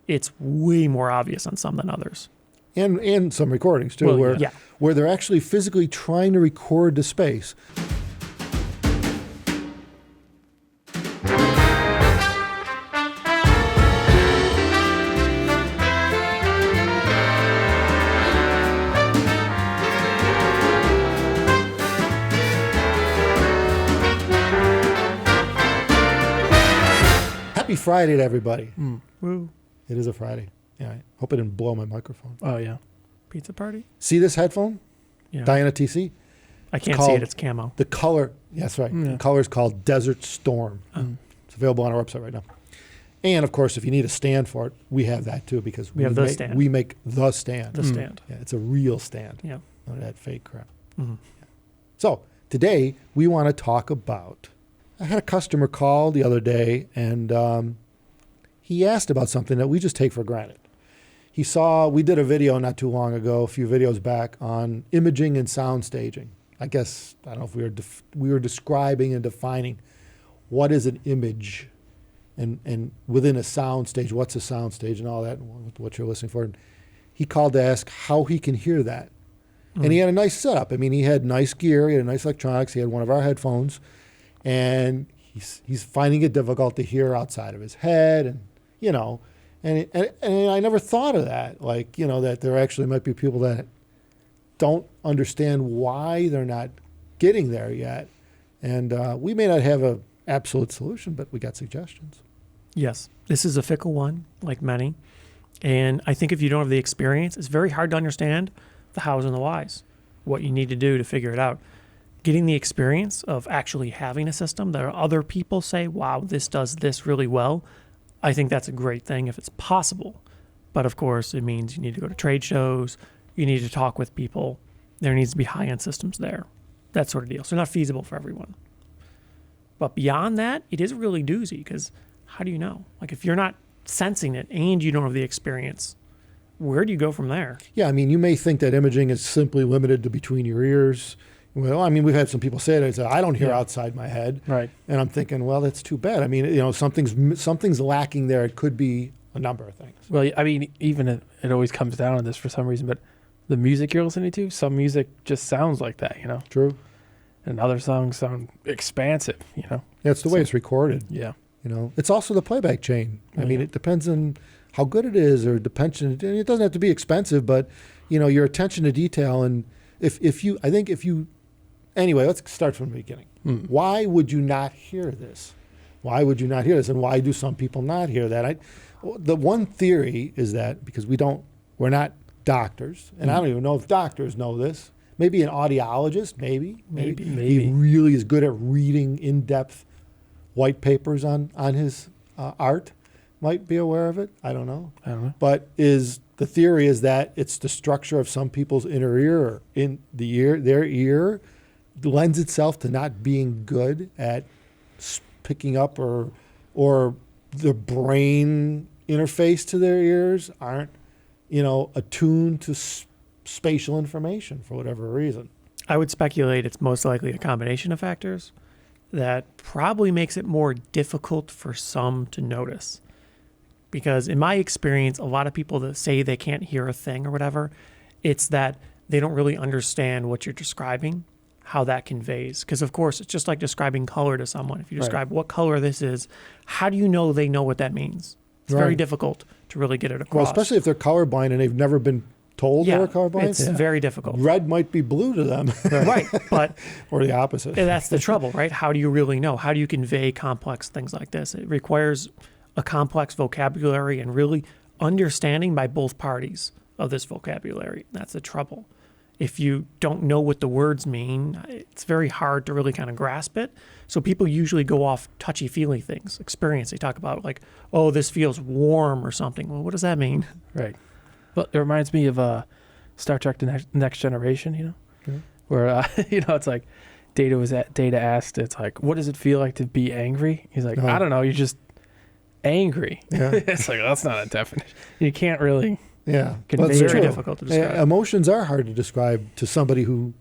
it's way more obvious on some than others. And some recordings too, where they're actually physically trying to record the space. Happy Friday to everybody. Woo. It is a Friday. Yeah, I hope I didn't blow my microphone. Oh, yeah. Pizza party? See this headphone? Yeah. Diana TC? I can't see it. It's camo. The color, that's right. Yeah. The color is called Desert Storm. It's available on our website right now. And, of course, if you need a stand for it, we have that, too, because we make the stand. The stand. Yeah, it's a real stand. Yeah. None of that fake crap. Mm-hmm. Yeah. So, today, we want to talk about... I had a customer call the other day, and he asked about something that we just take for granted. He saw, we did a video not too long ago, a few videos back, on imaging and sound staging. I guess, I don't know if we were describing and defining what is an image and within a sound stage, what's a sound stage and all that, and what you're listening for. And he called to ask how he can hear that. And he had a nice setup. I mean, he had nice gear, he had nice electronics, he had one of our headphones, and he's finding it difficult to hear outside of his head, and, you know, and I never thought of that, like, you know, that there actually might be people that don't understand why they're not getting there yet. And we may not have an absolute solution, but we got suggestions. Yes. This is a fickle one, like many. And I think if you don't have the experience, it's very hard to understand the hows and the whys, what you need to do to figure it out. Getting the experience of actually having a system that other people say, wow, this does this really well, I think that's a great thing if it's possible. But of course, it means you need to go to trade shows, you need to talk with people, there needs to be high-end systems there, that sort of deal. So not feasible for everyone. But beyond that, it is really doozy, because how do you know? Like, if you're not sensing it and you don't have the experience, where do you go from there? Yeah, I mean, you may think that imaging is simply limited to between your ears. Well, I mean, we've had some people say that. I don't hear outside my head. Right. And I'm thinking, well, that's too bad. I mean, you know, something's lacking there. It could be a number of things. Well, I mean, even it always comes down to this for some reason, but the music you're listening to, some music just sounds like that, you know? True. And other songs sound expansive, you know? Yeah, it's the way it's recorded. Yeah. You know, it's also the playback chain. I mean, it depends on how good it is, or depends. It doesn't have to be expensive, but, you know, your attention to detail. And if you, anyway, let's start from the beginning. Why would you not hear this? Why would you not hear this? And why do some people not hear that? The one theory is that because we're not doctors, and I don't even know if doctors know this. Maybe an audiologist, maybe. He really is good at reading in-depth white papers on his art. Might be aware of it. I don't know. But the theory is that it's the structure of some people's inner ear, or in the ear, their ear lends itself to not being good at picking up, or the brain interface to their ears aren't, you know, attuned to spatial information for whatever reason. I would speculate it's most likely a combination of factors that probably makes it more difficult for some to notice. Because in my experience, a lot of people that say they can't hear a thing or whatever, it's that they don't really understand what you're describing, how that conveys. Because, of course, it's just like describing color to someone. If you describe what color this is, how do you know they know what that means? It's very difficult to really get it across. Well, especially if they're colorblind and they've never been told they're colorblind. It's very difficult. Red might be blue to them. Right, but... or the opposite. That's the trouble, right? How do you really know? How do you convey complex things like this? It requires a complex vocabulary and really understanding by both parties of this vocabulary. That's the trouble. If you don't know what the words mean, it's very hard to really kind of grasp it. So people usually go off touchy-feely things, experience. They talk about like, oh, this feels warm or something. Well, what does that mean? Right. Well, it reminds me of Star Trek: The Next Generation, you know, where, you know, it's like Data asked, it's like, what does it feel like to be angry? He's like, I don't know, you're just angry. Yeah. It's like, that's not a definition. You can't really... Yeah, it's very difficult to describe. Emotions are hard to describe to somebody who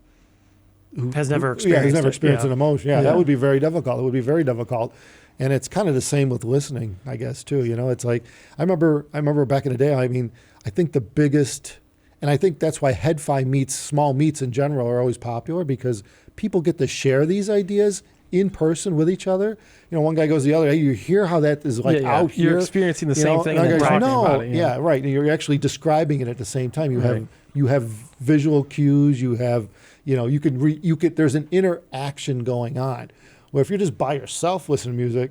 who Has never has experienced never it, experienced yeah. an emotion. Yeah, Yeah. that would be very difficult. It would be very difficult. And it's kind of the same with listening, I guess, too. You know, it's like I remember back in the day. I mean, I think the biggest, and I think that's why head-fi meets, small meets in general, are always popular, because people get to share these ideas in person with each other. You know, one guy goes to the other. Hey, you hear how that is like out here? You're experiencing the You same know, thing and and other then guys, talking no, about it. yeah, right. And you're actually describing it at the same time. Right. You have visual cues. You have, you know, you could. There's an interaction going on. Where if you're just by yourself listening to music,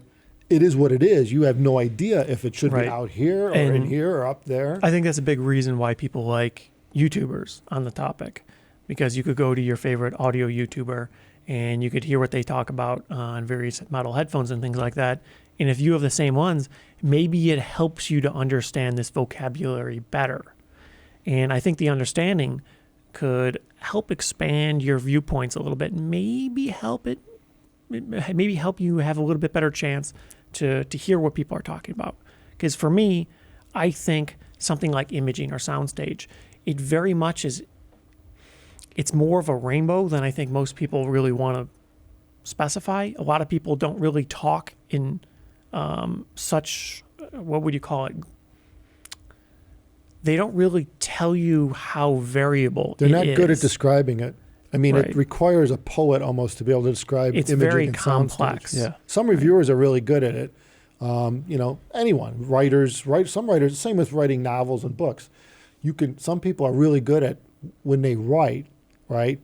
it is what it is. You have no idea if it should Right. be out here or in And here or up there. I think that's a big reason why people like YouTubers on the topic, because you could go to your favorite audio YouTuber and you could hear what they talk about on various model headphones and things like that. And if you have the same ones, maybe it helps you to understand this vocabulary better. And I think the understanding could help expand your viewpoints a little bit, maybe help you have a little bit better chance to hear what people are talking about. Because for me, I think something like imaging or soundstage, it very much is, it's more of a rainbow than I think most people really want to specify. A lot of people don't really talk in such, what would you call it? They don't really tell you how variable They're it not good at is. describing it. I mean, Right. it requires a poet almost to be able to describe It's imaging very and complex. soundstage. Yeah. Some reviewers are really good at it. You know, anyone, some writers, same with writing novels and books. Some people are really good at, when they write, right,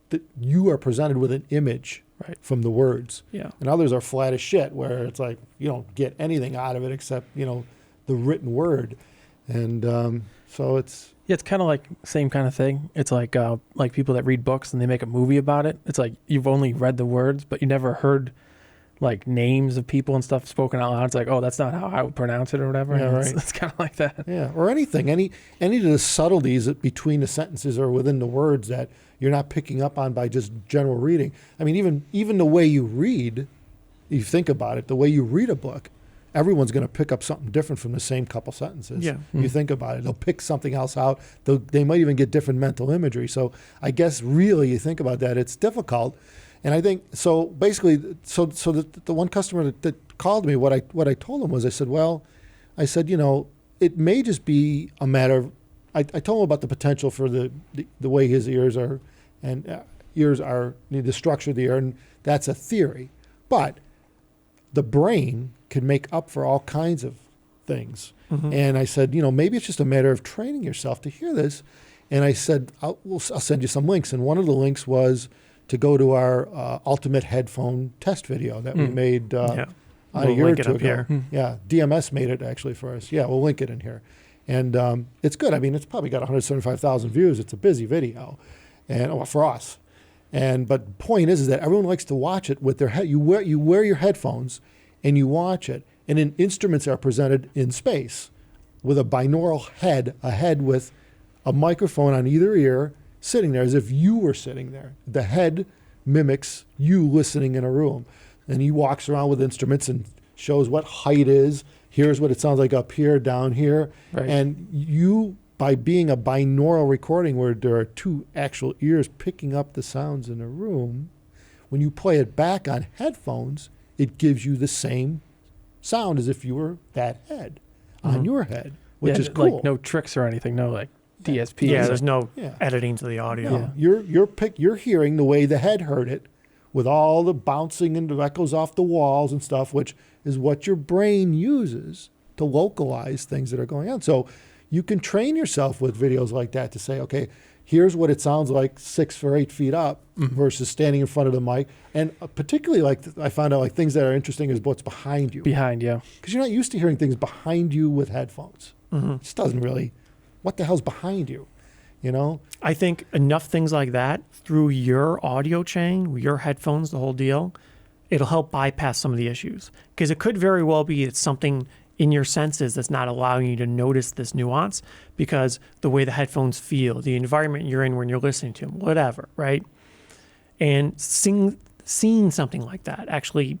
that you are presented with an image Right. from the words. Yeah. And others are flat as shit, where it's like you don't get anything out of it except, you know, the written word. And so it's, Yeah, it's kind of like same kind of thing. It's like people that read books and they make a movie about it. It's like you've only read the words, but you never heard like names of people and stuff spoken out loud. It's like, oh, that's not how I would pronounce it or whatever. Yeah, And right. It's kind of like that. yeah, or anything, any of the subtleties between the sentences or within the words that you're not picking up on by just general reading. I mean, even the way you read, you think about it, the way you read a book, everyone's going to pick up something different from the same couple sentences. Yeah. You think about it, they'll pick something else out. They might even get different mental imagery. So I guess really you think about that, it's difficult. And I think, so basically, the one customer that called me, what I told him was, I said, you know, it may just be a matter of, I told him about the potential for the way his ears are, and the structure of the ear, and that's a theory. But the brain can make up for all kinds of things. Mm-hmm. And I said, you know, maybe it's just a matter of training yourself to hear this. And I said, I'll send you some links. And one of the links was to go to our ultimate headphone test video that we made Yeah. a We'll year or link it two up ago. here. Yeah, DMS made it actually for us. Yeah, we'll link it in here. And it's good. I mean, it's probably got 175,000 views. It's a busy video, and for us. But the point is that everyone likes to watch it with their head. You wear your headphones, and you watch it. And then instruments are presented in space with a binaural head, a head with a microphone on either ear, sitting there as if you were sitting there. The head mimics you listening in a room. And he walks around with instruments and shows what height is. Here's what it sounds like up here, down here. Right. And you, by being a binaural recording where there are two actual ears picking up the sounds in a room, when you play it back on headphones, it gives you the same sound as if you were that head on your head, which is cool. Like no tricks or anything. No like DSP. Yeah, It's there's like- no Yeah. editing to the audio. No, you're hearing the way the head heard it, with all the bouncing and the echoes off the walls and stuff, which is what your brain uses to localize things that are going on. So you can train yourself with videos like that to say, okay, here's what it sounds like 6 or 8 feet up versus standing in front of the mic. And particularly, like I found out, like things that are interesting is what's behind you, behind, yeah. because you're not used to hearing things behind you with headphones. Mm-hmm. It just doesn't really. What the hell's behind you? You know? I think enough things like that through your audio chain, your headphones, the whole deal, it'll help bypass some of the issues. Because it could very well be it's something in your senses that's not allowing you to notice this nuance, because the way the headphones feel, the environment you're in when you're listening to them, whatever, right? And seeing something like that, actually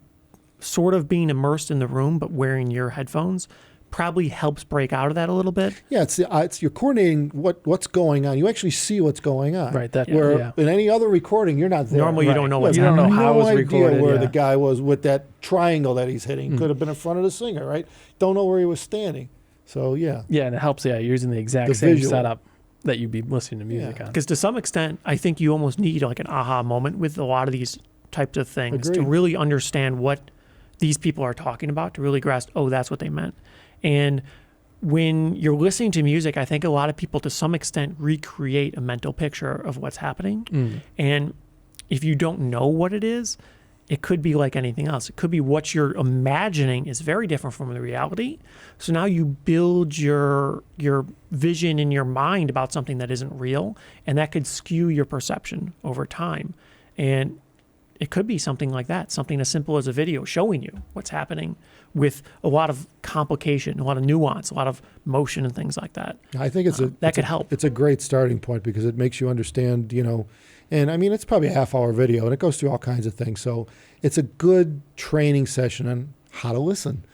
sort of being immersed in the room but wearing your headphones, probably helps break out of that a little bit. Yeah, it's you're coordinating what's going on. You actually see what's going on. Right. That Where in any other recording, you're not there. Normally, you don't know what's You don't happening. know how it was idea recorded, where yeah. the guy was with that triangle that he's hitting. Could have been in front of the singer, right? Don't know where he was standing. So yeah. Yeah, and it helps. Yeah, using the exact The same visual. setup that you'd be listening to music on. Because to some extent, I think you almost need like an aha moment with a lot of these types of things to Agreed. really understand what these people are talking about, to really grasp, oh, that's what they meant. And when you're listening to music, I think a lot of people to some extent recreate a mental picture of what's happening. And if you don't know what it is, it could be like anything else. It could be what you're imagining is very different from the reality. So now you build your vision in your mind about something that isn't real, and that could skew your perception over time. And it could be something like that, something as simple as a video showing you what's happening with a lot of complication, a lot of nuance, a lot of motion and things like that. I think that could help. It's a great starting point because it makes you understand, and I mean, it's probably a half-hour video, and it goes through all kinds of things. So it's a good training session on how to listen.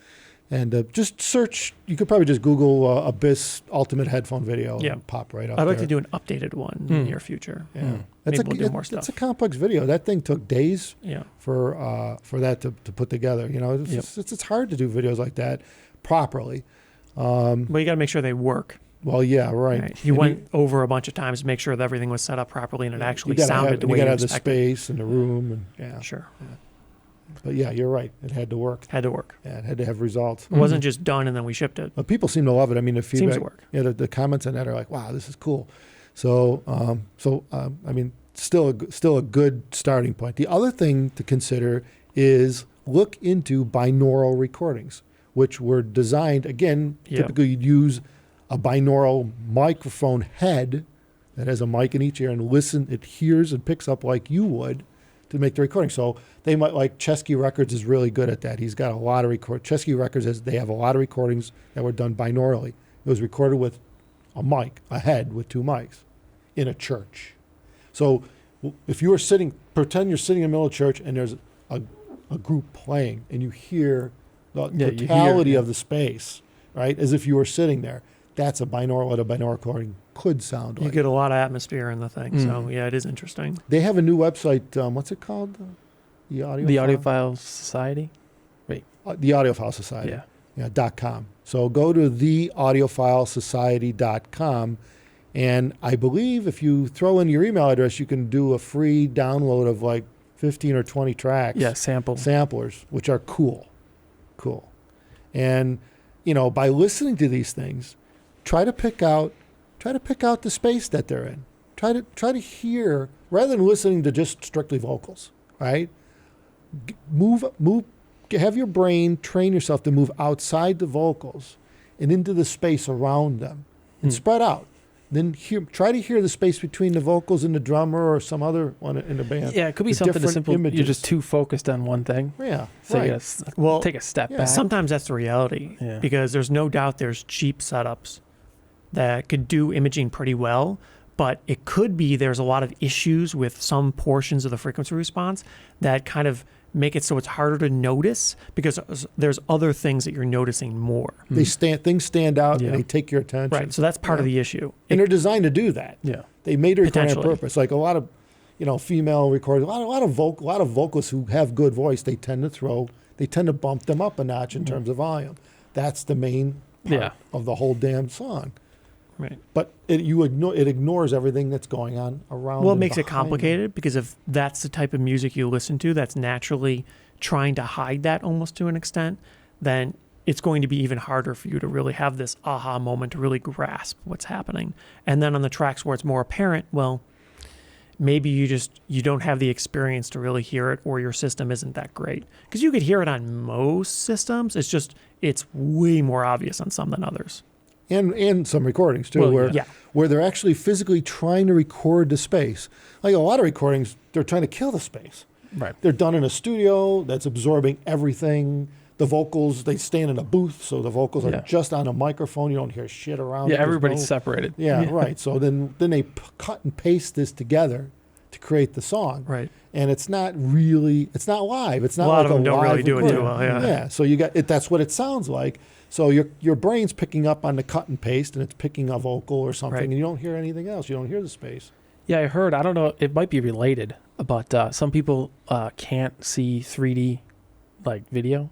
And just search, you could probably just Google Abyss Ultimate Headphone Video and pop right up I'd like there. to do an updated one in the near future. Yeah. Maybe we'll do more stuff. It's a complex video. That thing took days Yeah. for that to put together. It's hard to do videos like that properly. But you got to make sure they work. Well, yeah, right. You went over a bunch of times to make sure that everything was set up properly and it actually you gotta sounded the way you you got to have the expected. space and the room. And yeah. Sure. But yeah, you're right. It had to work. Had to work. Yeah, it had to have results. It wasn't just done and then we shipped it. But people seem to love it. I mean, the feedback. Seems to work. Yeah, the comments on that are like, wow, this is cool. So, I mean, still a good starting point. The other thing to consider is look into binaural recordings, which were designed, again, typically you'd use a binaural microphone head that has a mic in each ear and it hears and picks up like you would to make the recording. So they might, like Chesky Records is really good at that. He's got a lot of Chesky Records, they have a lot of recordings that were done binaurally. It was recorded with a head with two mics in a church. So if you were pretend you're sitting in the middle of church and there's a group playing and you hear the totality of the space, right? As if you were sitting there. That's what a binaural recording could sound like. You get a lot of atmosphere in the thing. So yeah, it is interesting. They have a new website. What's it called? The Audiophile Society? The Audiophile Society. Yeah. .com. So go to theaudiophilesociety.com, and I believe if you throw in your email address, you can do a free download of like 15 or 20 tracks. Yeah, samplers, which are cool. And by listening to these things, try to pick out the space that they're in. Try to hear, rather than listening to just strictly vocals, right? Move. Have your brain train yourself to move outside the vocals and into the space around them, and spread out. Then try to hear the space between the vocals and the drummer or some other one in the band. Yeah, it could be something as simple. Images. You're just too focused on one thing. Yeah, So right. you gotta take a step back. Sometimes that's the reality because there's no doubt there's cheap setups that could do imaging pretty well, but it could be there's a lot of issues with some portions of the frequency response that kind of make it so it's harder to notice because there's other things that you're noticing more. Things stand out and they take your attention. Right, so that's part of the issue. And they're designed to do that. Yeah. They made a recording on Potentially. purpose. Like a lot of, female recorders, a lot of vocalists who have good voice, they tend to bump them up a notch in terms of volume. That's the main part of the whole damn song. Right. But it ignores everything that's going on around. Well, it makes it complicated because if that's the type of music you listen to that's naturally trying to hide that almost to an extent, then it's going to be even harder for you to really have this aha moment to really grasp what's happening. And then on the tracks where it's more apparent, well, maybe you don't have the experience to really hear it, or your system isn't that great. Because you could hear it on most systems. It's way more obvious on some than others. And some recordings too, where they're actually physically trying to record the space. Like a lot of recordings, they're trying to kill the space. Right. They're done in a studio that's absorbing everything. The vocals, they stand in a booth, so the vocals are just on a microphone. You don't hear shit around. Yeah, everybody's separated. Yeah, right. So then they cut and paste this together to create the song. Right. And it's not live. It's not A lot like of them don't live really do it too recording. well. Yeah. So you got it. That's what it sounds like. So your brain's picking up on the cut and paste, and it's picking a vocal or something, Right. and you don't hear anything else. You don't hear the space. Yeah, I heard. I don't know. It might be related, but some people can't see 3D like video.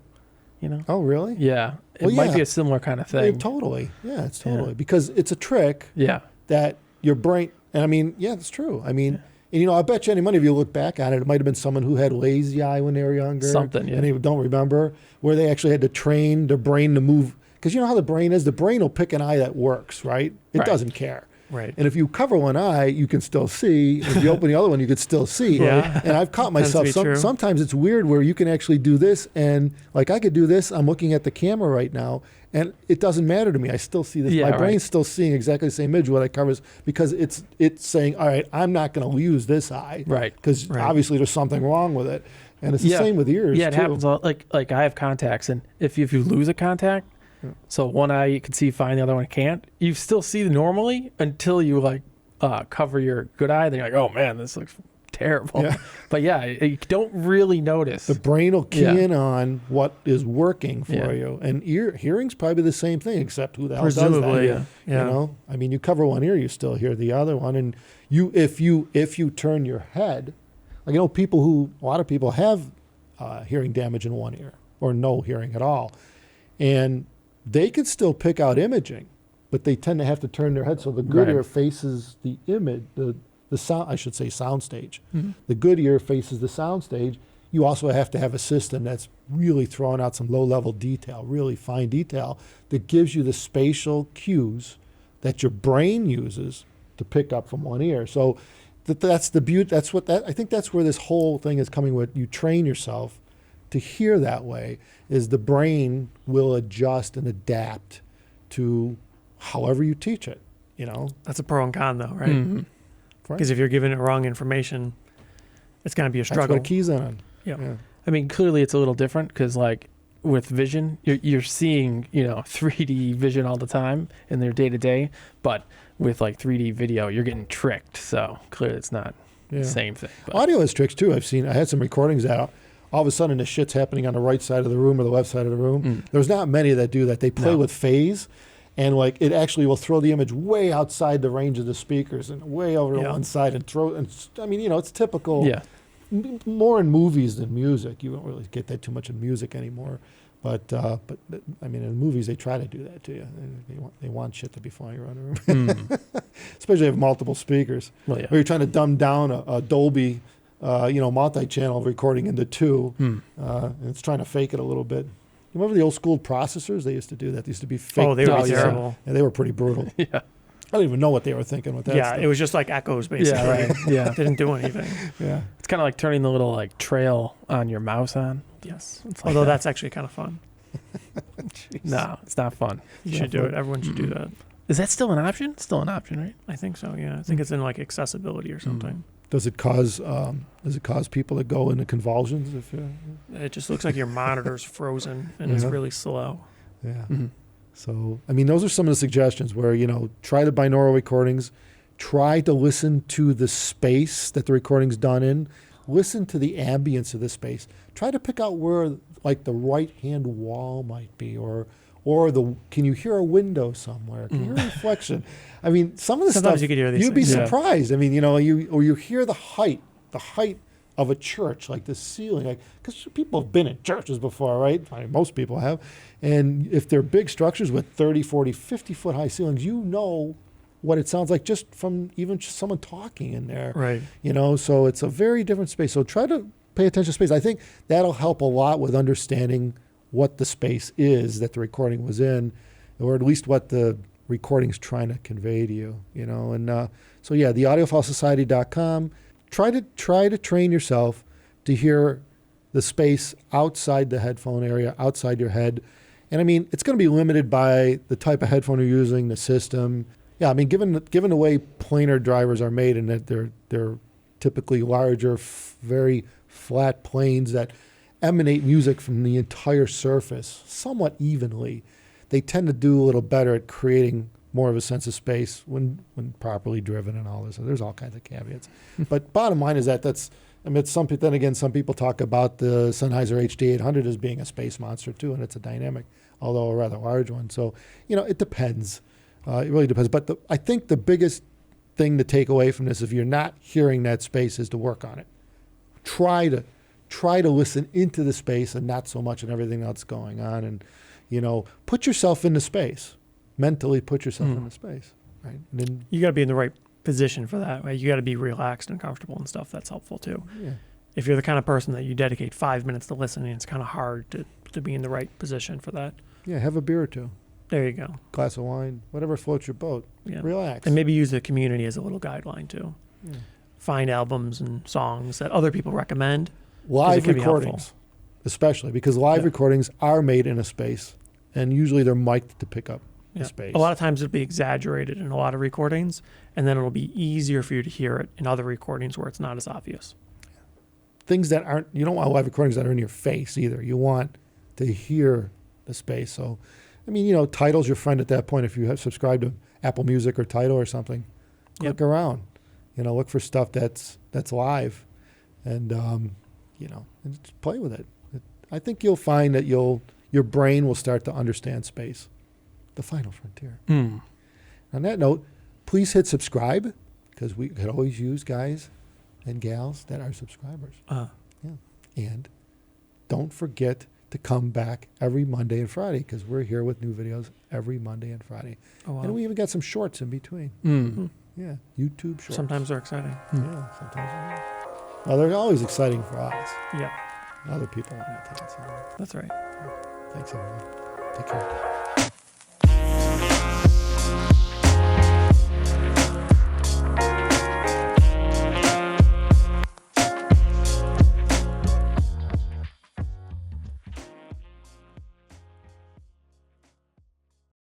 You know. Oh, really? Yeah. It Well, might yeah. be a similar kind of Yeah, thing. totally. Yeah, it's totally Yeah. because it's a trick Yeah. that your brain. And I mean, yeah, it's true. I mean. Yeah. And, I bet you any money if you look back on it, it might have been someone who had lazy eye when they were younger. Something, yeah. And they don't remember, where they actually had to train their brain to move. Because you know how the brain is? The brain will pick an eye that works, right? It Right. doesn't care. Right. And if you cover one eye, you can still see. If you open the other one, you could still see. Yeah. And I've caught Tends to myself. be true. Sometimes it's weird where you can actually do this. And like I could do this. I'm looking at the camera right now. And it doesn't matter to me. I still see this. Yeah, My right. brain's still seeing exactly the same image what I covers because it's saying, all right, I'm not going to use this eye. Right. Because Right. obviously there's something wrong with it. And it's the Yeah. same with ears. Yeah, it too. happens. Like I have contacts, and if you lose a contact, Yeah. so one eye you can see fine, the other one can't. You still see normally until you cover your good eye. Then you're like, oh man, this looks terrible. Yeah. But yeah, you don't really notice. The brain will key Yeah. in on what is working for Yeah. you. And hearing's probably the same thing, except who the hell does that? Presumably. Yeah. Yeah. You know, I mean, you cover one ear, you still hear the other one, and if you turn your head, like a lot of people have hearing damage in one ear or no hearing at all, and they can still pick out imaging, but they tend to have to turn their head so the good Right. ear faces the image, the sound. I should say soundstage. Mhm. The good ear faces the soundstage. You also have to have a system that's really throwing out some low-level detail, really fine detail, that gives you the spatial cues that your brain uses to pick up from one ear. So that's the beauty. I think that's where this whole thing is coming with. You train yourself to hear that way, is the brain will adjust and adapt to however you teach it, That's a pro and con, though, right? Mhm. Because if you're giving it wrong information, it's going to be a That's struggle. what it keys in on. Yeah. Yeah. I mean, clearly it's a little different because like with vision, you're seeing 3D vision all the time in their day to day, but with like 3D video, you're getting tricked. So clearly it's not Yeah. the same thing. But Audio has tricks too. I had some recordings out. All of a sudden, the shit's happening on the right side of the room or the left side of the room. Mm. There's not many that do that. They play No. with phase, and like it actually will throw the image way outside the range of the speakers and way over to Yeah. one side and throw. And I mean, it's typical. yeah, More in movies than music. You don't really get that too much in music anymore. But I mean, in movies they try to do that to you. They want shit to be flying around the room, Mm. especially if you have multiple speakers. Well, yeah. Or you're trying to dumb down a Dolby, multi-channel recording into two, Mm. and it's trying to fake it a little bit. You remember the old school processors? They used to do that. They used to be fake. Oh, they were Oh, yeah. terrible. Yeah, they were pretty brutal. Yeah. I don't even know what they were thinking with that Yeah, stuff. it was just like echoes, basically. Yeah, right. Yeah. Didn't do anything. Yeah. It's kind of like turning the little like trail on your mouse on. Yes. It's like Although that. that's actually kind of fun. No, it's not fun. You Yeah, should do fun. it. Everyone should do Mm-mm. that. Is that still an option? Still an option, right? I think so. Yeah, I think it's in like accessibility or something. Does it cause people to go into convulsions? It just looks like your monitor's frozen and it's Yeah. really slow. Yeah. Mm-hmm. So, I mean, those are some of the suggestions where, try the binaural recordings, try to listen to the space that the recording's done in, listen to the ambience of the space, try to pick out where, like, the right-hand wall might be, or can you hear a window somewhere? Can you hear a reflection? I mean, some of the Sometimes stuff, you could hear these you'd be things. Yeah. surprised. I mean, you hear the height of a church, like the ceiling, like, because people have been in churches before, right? I mean, most people have. And if they're big structures with 30, 40, 50-foot high ceilings, you know what it sounds like just from even just someone talking in there. Right. So it's a very different space. So try to pay attention to space. I think that'll help a lot with understanding what the space is that the recording was in, or at least what the recording's trying to convey to you, And so, yeah, the audiophilesociety.com. Try to train yourself to hear the space outside the headphone area, outside your head. And I mean, it's going to be limited by the type of headphone you're using, the system. Yeah, I mean, given the way planar drivers are made, and that they're typically larger, very flat planes that emanate music from the entire surface somewhat evenly, they tend to do a little better at creating more of a sense of space when properly driven and all this. So there's all kinds of caveats. But bottom line is that's, I mean, some people talk about the Sennheiser HD800 as being a space monster too, and it's a dynamic, although a rather large one. So, it depends. It really depends. But I think the biggest thing to take away from this, if you're not hearing that space, is to work on it. Try to listen into the space and not so much in everything that's going on, and put yourself in the space. Mentally put yourself in the space, right? And then You got to be in the right position for that, right? You got to be relaxed and comfortable and stuff. That's helpful too. yeah, If you're the kind of person that you dedicate 5 minutes to listening, it's kind of hard to be in the right position for that. have a beer or two, There you go. glass of wine, whatever floats your boat. Yeah. Relax. And maybe use the community as a little guideline too. Yeah. Find albums and songs that other people recommend. Live can be recordings, helpful. especially because live Yeah. recordings are made in a space, and usually they're mic'd to pick up the Yeah. space. A lot of times it'll be exaggerated in a lot of recordings, and then it'll be easier for you to hear it in other recordings where it's not as obvious. Things that aren't, you don't want live recordings that are in your face either. You want to hear the space. So, I mean, Tidal's your friend at that point. If you have subscribed to Apple Music or Tidal or something, Yep. look around. Look for stuff that's live, and and just play with it. I think you'll find that your brain will start to understand space, the final frontier. Mm. On that note, please hit subscribe, because we could always use guys and gals that are subscribers. And don't forget to come back every Monday and Friday, because we're here with new videos every Monday and Friday. Oh, wow. And we even got some shorts in between. Mm. Yeah, YouTube shorts. Sometimes they're exciting. Yeah, sometimes they're not. Well, they're always exciting for us. Yeah, Other people want to take it somewhere. that's right. Thanks, everyone. Take care.